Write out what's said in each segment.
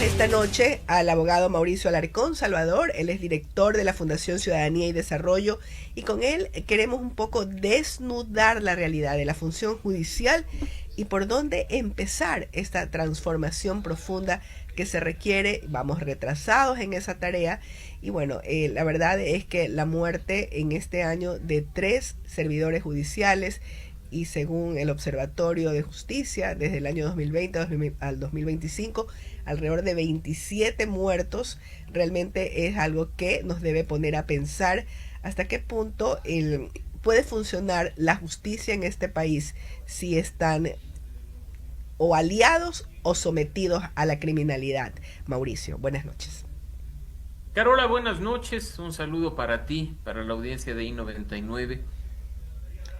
Tenemos esta noche al abogado Mauricio Alarcón Salvador. Él es director de la Fundación Ciudadanía y Desarrollo, y con él queremos un poco desnudar la realidad de la función judicial y por dónde empezar esta transformación profunda que se requiere. Vamos retrasados en esa tarea y bueno, la verdad es que la muerte en este año de 3 servidores judiciales, y según el Observatorio de Justicia, desde el año 2020 al 2025, alrededor de 27 muertos, realmente es algo que nos debe poner a pensar hasta qué punto puede funcionar la justicia en este país si están o aliados o sometidos a la criminalidad. Mauricio, buenas noches. Carola, buenas noches. Un saludo para ti, para la audiencia de I-99.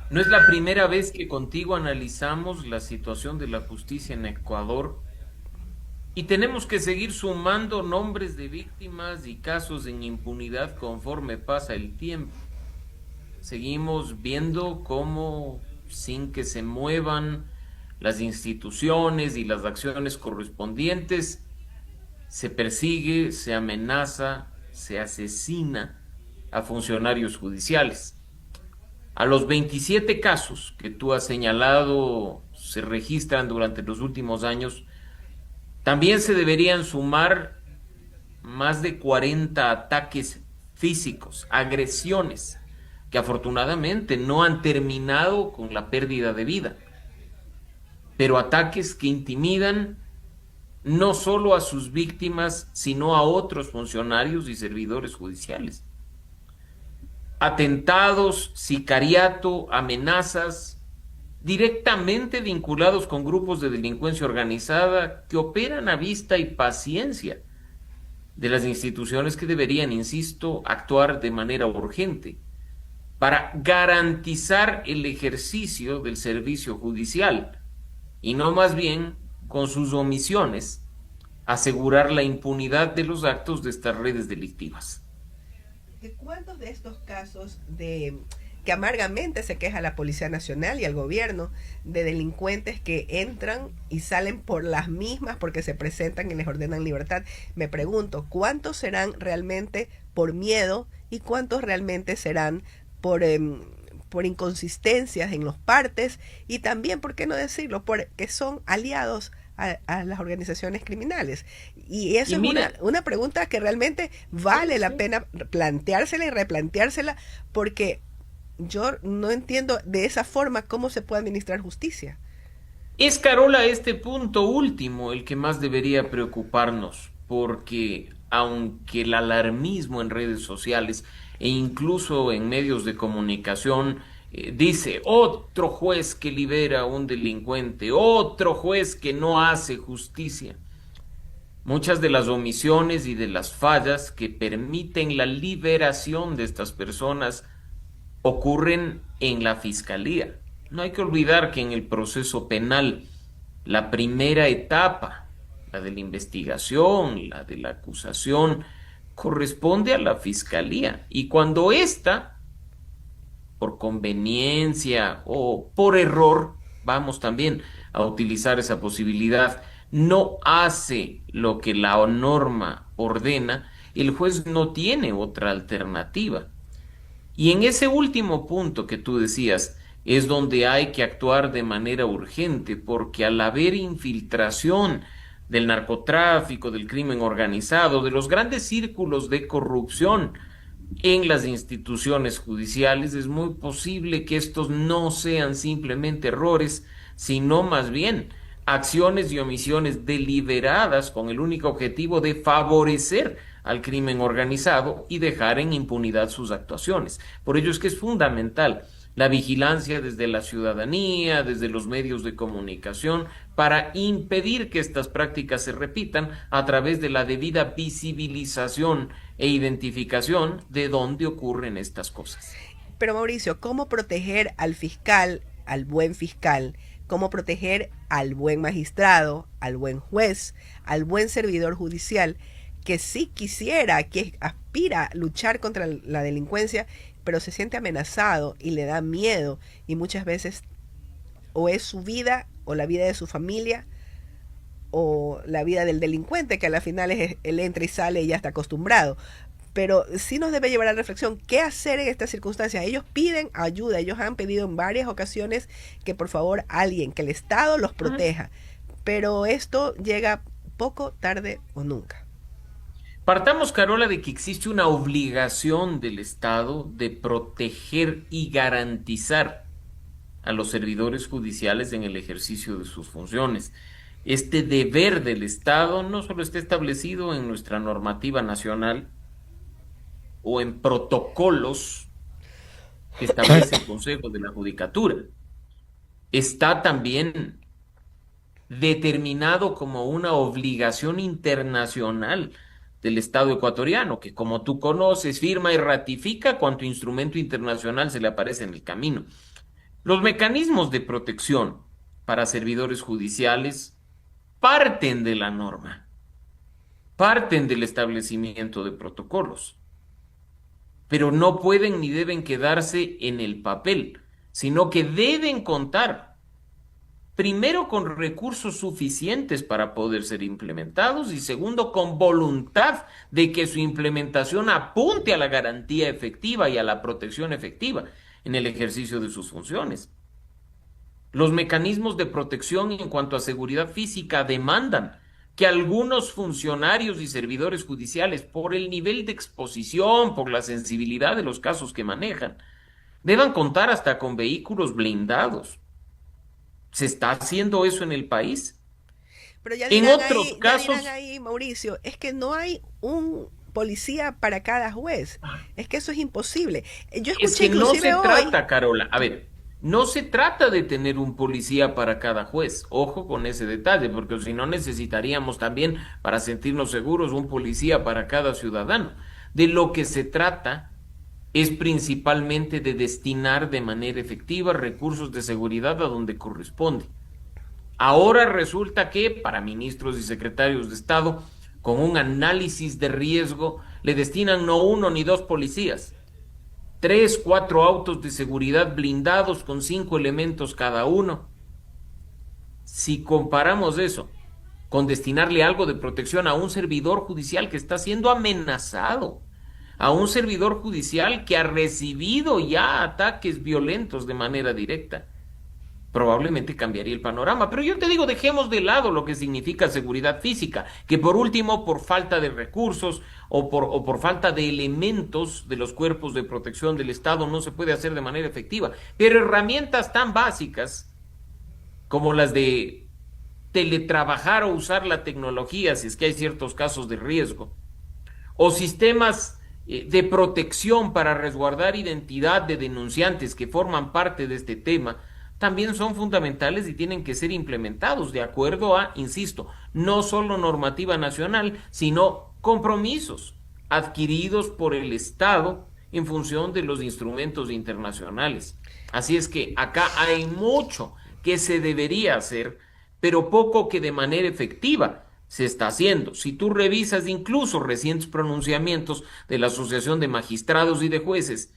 No es la primera vez que contigo analizamos la situación de la justicia en Ecuador y tenemos que seguir sumando nombres de víctimas y casos en impunidad conforme pasa el tiempo. Seguimos viendo cómo, sin que se muevan las instituciones y las acciones correspondientes, se persigue, se amenaza, se asesina a funcionarios judiciales. A los 27 casos que tú has señalado se registran durante los últimos años, también se deberían sumar más de 40 ataques físicos, agresiones, que afortunadamente no han terminado con la pérdida de vida, pero ataques que intimidan no solo a sus víctimas, sino a otros funcionarios y servidores judiciales. Atentados, sicariato, amenazas, directamente vinculados con grupos de delincuencia organizada que operan a vista y paciencia de las instituciones que deberían, insisto, actuar de manera urgente para garantizar el ejercicio del servicio judicial y no más bien, con sus omisiones, asegurar la impunidad de los actos de estas redes delictivas. ¿Cuántos de estos casos que amargamente se queja la Policía Nacional y el gobierno de delincuentes que entran y salen por las mismas porque se presentan y les ordenan libertad? Me pregunto, ¿cuántos serán realmente por miedo y cuántos realmente serán por inconsistencias en los partes y también, por qué no decirlo, porque son aliados a las organizaciones criminales? Y eso Y es mira, una pregunta que realmente vale la pena planteársela y replanteársela, porque yo no entiendo de esa forma cómo se puede administrar justicia. es, Carola, este punto último el que más debería preocuparnos, porque aunque el alarmismo en redes sociales e incluso en medios de comunicación dice otro juez que libera a un delincuente, otro juez que no hace justicia, muchas de las omisiones y de las fallas que permiten la liberación de estas personas ocurren en la fiscalía. No hay que olvidar que en el proceso penal, la primera etapa, la de la investigación, la de la acusación, corresponde a la fiscalía. Y cuando ésta, por conveniencia o por error, vamos también a utilizar esa posibilidad, no hace lo que la norma ordena, el juez no tiene otra alternativa. Y en ese último punto que tú decías, es donde hay que actuar de manera urgente, porque al haber infiltración del narcotráfico, del crimen organizado, de los grandes círculos de corrupción en las instituciones judiciales, es muy posible que estos no sean simplemente errores, sino más bien acciones y omisiones deliberadas con el único objetivo de favorecer al crimen organizado y dejar en impunidad sus actuaciones. Por ello es que es fundamental la vigilancia desde la ciudadanía, desde los medios de comunicación, para impedir que estas prácticas se repitan a través de la debida visibilización e identificación de dónde ocurren estas cosas. Pero Mauricio, ¿cómo proteger al fiscal, al buen fiscal? ¿Cómo proteger al buen magistrado, al buen juez, al buen servidor judicial que sí quisiera, que aspira a luchar contra la delincuencia, pero se siente amenazado y le da miedo y muchas veces o es su vida o la vida de su familia o la vida del delincuente, que a la final es él entra y sale y ya está acostumbrado. Pero sí nos debe llevar a la reflexión qué hacer en estas circunstancias. Ellos piden ayuda, ellos han pedido en varias ocasiones que por favor alguien, que el Estado los proteja. Pero esto llega poco, tarde o nunca. Partamos, Carola, de que existe una obligación del Estado de proteger y garantizar a los servidores judiciales en el ejercicio de sus funciones. Este deber del Estado no solo está establecido en nuestra normativa nacional o en protocolos que establece el Consejo de la Judicatura, está también determinado como una obligación internacional del Estado ecuatoriano, que como tú conoces, firma y ratifica cuanto instrumento internacional se le aparece en el camino. Los mecanismos de protección para servidores judiciales parten de la norma, parten del establecimiento de protocolos, pero no pueden ni deben quedarse en el papel, sino que deben contar primero con recursos suficientes para poder ser implementados y segundo con voluntad de que su implementación apunte a la garantía efectiva y a la protección efectiva en el ejercicio de sus funciones. Los mecanismos de protección en cuanto a seguridad física demandan que algunos funcionarios y servidores judiciales, por el nivel de exposición, por la sensibilidad de los casos que manejan, deban contar hasta con vehículos blindados. ¿Se está haciendo eso en el país? Pero En otros ya dirán casos, ahí, Mauricio, es que no hay un policía para cada juez. Es que eso es imposible. Yo es escuché que no inclusive se hoy. trata, Carola. A ver, no se trata de tener un policía para cada juez. Ojo con ese detalle, porque si no necesitaríamos también, para sentirnos seguros, un policía para cada ciudadano. De lo que se trata es principalmente de destinar de manera efectiva recursos de seguridad a donde corresponde. Ahora resulta que para ministros y secretarios de Estado, con un análisis de riesgo, le destinan no uno ni dos policías, tres, cuatro autos de seguridad blindados con cinco elementos cada uno. Si comparamos eso con destinarle algo de protección a un servidor judicial que está siendo amenazado, a un servidor judicial que ha recibido ya ataques violentos de manera directa, probablemente cambiaría el panorama. Pero yo te digo, dejemos de lado lo que significa seguridad física, que por último, por falta de recursos o por falta de elementos de los cuerpos de protección del Estado no se puede hacer de manera efectiva. Pero herramientas tan básicas como las de teletrabajar o usar la tecnología si es que hay ciertos casos de riesgo, o sistemas de protección para resguardar identidad de denunciantes que forman parte de este tema, también son fundamentales y tienen que ser implementados de acuerdo a, insisto, no solo normativa nacional, sino compromisos adquiridos por el Estado en función de los instrumentos internacionales. Así es que acá hay mucho que se debería hacer, pero poco que de manera efectiva se está haciendo. Si tú revisas incluso recientes pronunciamientos de la Asociación de Magistrados y de Jueces,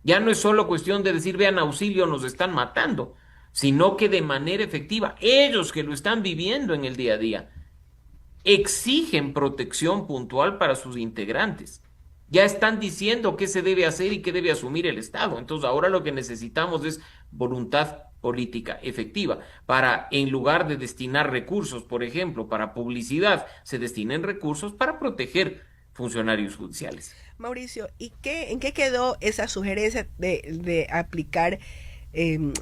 ya no es solo cuestión de decir, vean, auxilio, nos están matando, sino que de manera efectiva, ellos que lo están viviendo en el día a día, exigen protección puntual para sus integrantes. Ya están diciendo qué se debe hacer y qué debe asumir el Estado. Entonces ahora lo que necesitamos es voluntad política efectiva para, en lugar de destinar recursos, por ejemplo, para publicidad, se destinen recursos para proteger funcionarios judiciales. Mauricio, en qué quedó esa sugerencia de aplicar eh,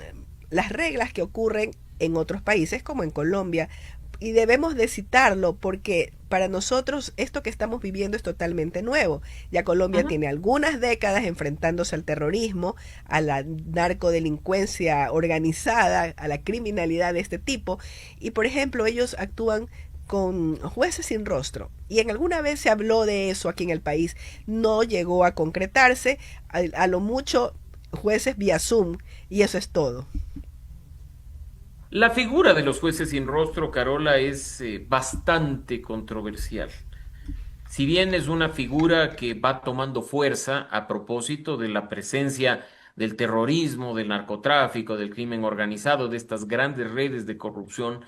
las reglas que ocurren en otros países, como en Colombia? Y debemos de citarlo porque para nosotros esto que estamos viviendo es totalmente nuevo. Ya Colombia Ujú. tiene algunas décadas enfrentándose al terrorismo, a la narcodelincuencia organizada, a la criminalidad de este tipo. Y por ejemplo, ellos actúan con jueces sin rostro. Y en alguna vez se habló de eso aquí en el país. No llegó a concretarse. A lo mucho jueces vía Zoom. Y eso es todo. La figura de los jueces sin rostro, Carola, es bastante controversial. Si bien es una figura que va tomando fuerza a propósito de la presencia del terrorismo, del narcotráfico, del crimen organizado, de estas grandes redes de corrupción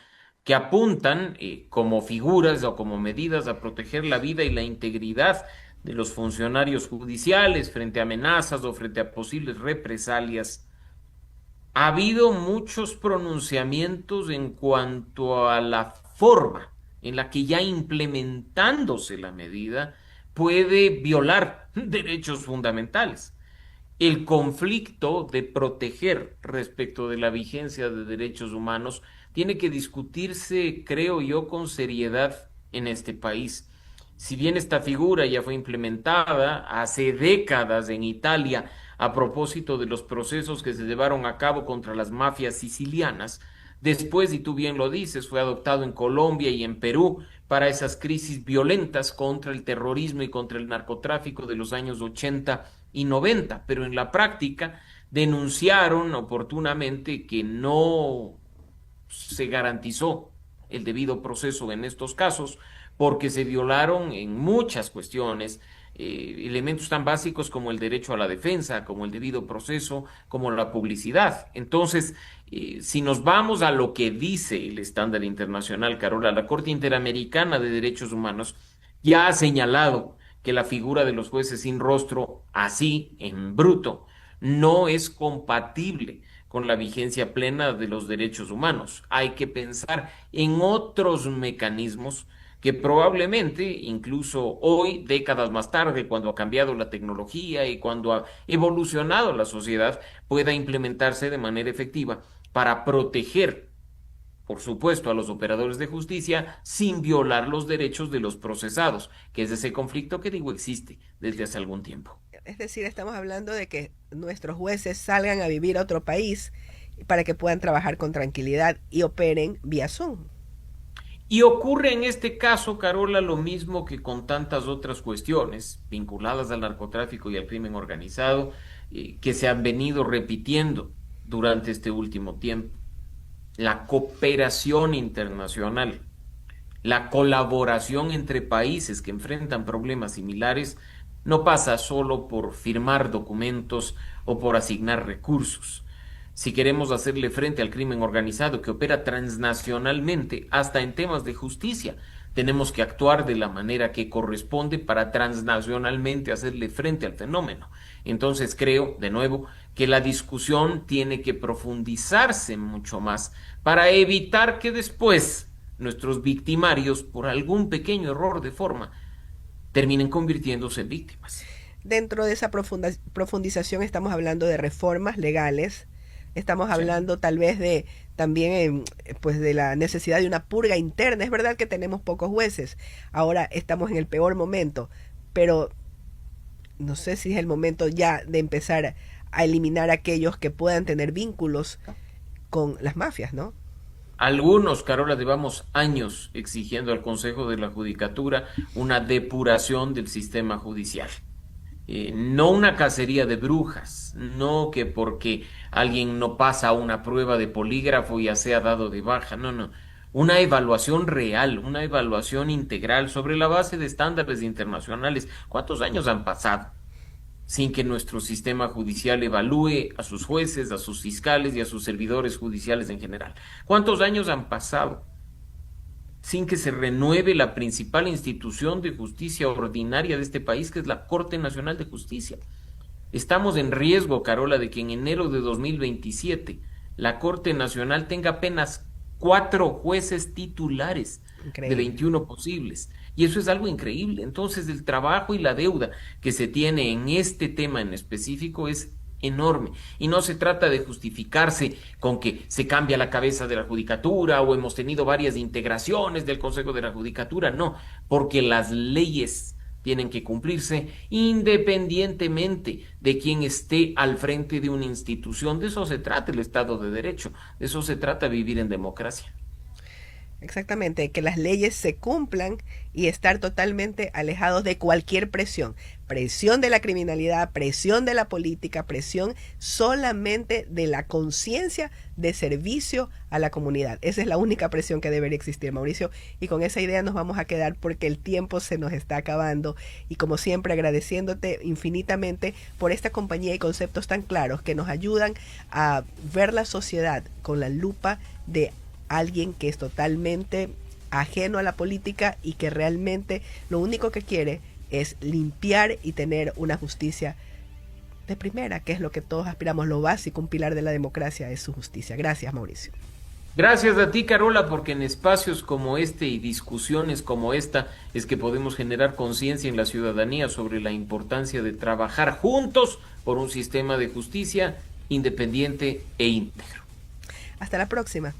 que apuntan como figuras o como medidas a proteger la vida y la integridad de los funcionarios judiciales frente a amenazas o frente a posibles represalias. Ha habido muchos pronunciamientos en cuanto a la forma en la que ya implementándose la medida puede violar derechos fundamentales. El conflicto de proteger respecto de la vigencia de derechos humanos tiene que discutirse, creo yo, con seriedad en este país. Si bien esta figura ya fue implementada hace décadas en Italia a propósito de los procesos que se llevaron a cabo contra las mafias sicilianas, después, y tú bien lo dices, fue adoptado en Colombia y en Perú para esas crisis violentas contra el terrorismo y contra el narcotráfico de los años 80 y 90, pero en la práctica denunciaron oportunamente que no se garantizó el debido proceso en estos casos porque se violaron en muchas cuestiones elementos tan básicos como el derecho a la defensa, como el debido proceso, como la publicidad. Entonces, si nos vamos a lo que dice el estándar internacional, Carola, la Corte Interamericana de Derechos Humanos ya ha señalado que la figura de los jueces sin rostro, así en bruto, no es compatible con la vigencia plena de los derechos humanos. Hay que pensar en otros mecanismos que probablemente, incluso hoy, décadas más tarde, cuando ha cambiado la tecnología y cuando ha evolucionado la sociedad, pueda implementarse de manera efectiva para proteger, por supuesto, a los operadores de justicia sin violar los derechos de los procesados, que es ese conflicto que digo existe desde hace algún tiempo. Es decir, estamos hablando de que nuestros jueces salgan a vivir a otro país para que puedan trabajar con tranquilidad y operen vía Zoom. Y ocurre en este caso, Carola, lo mismo que con tantas otras cuestiones vinculadas al narcotráfico y al crimen organizado que se han venido repitiendo durante este último tiempo. La cooperación internacional, la colaboración entre países que enfrentan problemas similares no pasa solo por firmar documentos o por asignar recursos. Si queremos hacerle frente al crimen organizado que opera transnacionalmente, hasta en temas de justicia, tenemos que actuar de la manera que corresponde para transnacionalmente hacerle frente al fenómeno. Entonces creo, de nuevo, que la discusión tiene que profundizarse mucho más para evitar que después nuestros victimarios, por algún pequeño error de forma, terminen convirtiéndose en víctimas. Dentro de esa profundización estamos hablando de reformas legales. Estamos hablando tal vez de también pues de la necesidad de una purga interna. Es verdad que tenemos pocos jueces. Ahora estamos en el peor momento, pero no sé si es el momento ya de empezar a eliminar a aquellos que puedan tener vínculos con las mafias, ¿no? Algunos, Carola, llevamos años exigiendo al Consejo de la Judicatura una depuración del sistema judicial. No una cacería de brujas, no que porque alguien no pasa una prueba de polígrafo ya sea dado de baja, no, no. Una evaluación real, una evaluación integral sobre la base de estándares internacionales. ¿Cuántos años han pasado sin que nuestro sistema judicial evalúe a sus jueces, a sus fiscales y a sus servidores judiciales en general? ¿Cuántos años han pasado sin que se renueve la principal institución de justicia ordinaria de este país, que es la Corte Nacional de Justicia? Estamos en riesgo, Carola, de que en enero de 2027 la Corte Nacional tenga apenas 4 jueces titulares de 21 posibles. Y eso es algo increíble. Entonces, el trabajo y la deuda que se tiene en este tema en específico es enorme. Y no se trata de justificarse con que se cambia la cabeza de la judicatura o hemos tenido varias integraciones del Consejo de la Judicatura. No, porque las leyes tienen que cumplirse independientemente de quién esté al frente de una institución. De eso se trata el Estado de Derecho. De eso se trata vivir en democracia. Exactamente, que las leyes se cumplan y estar totalmente alejados de cualquier presión. Presión de la criminalidad, presión de la política, presión solamente de la conciencia de servicio a la comunidad. Esa es la única presión que debería existir, Mauricio. Y con esa idea nos vamos a quedar porque el tiempo se nos está acabando. Y como siempre, agradeciéndote infinitamente por esta compañía y conceptos tan claros que nos ayudan a ver la sociedad con la lupa de alguien que es totalmente ajeno a la política y que realmente lo único que quiere es limpiar y tener una justicia de primera, que es lo que todos aspiramos, lo básico, un pilar de la democracia es su justicia. Gracias, Mauricio. Gracias a ti, Carola, porque en espacios como este y discusiones como esta es que podemos generar conciencia en la ciudadanía sobre la importancia de trabajar juntos por un sistema de justicia independiente e íntegro. Hasta la próxima.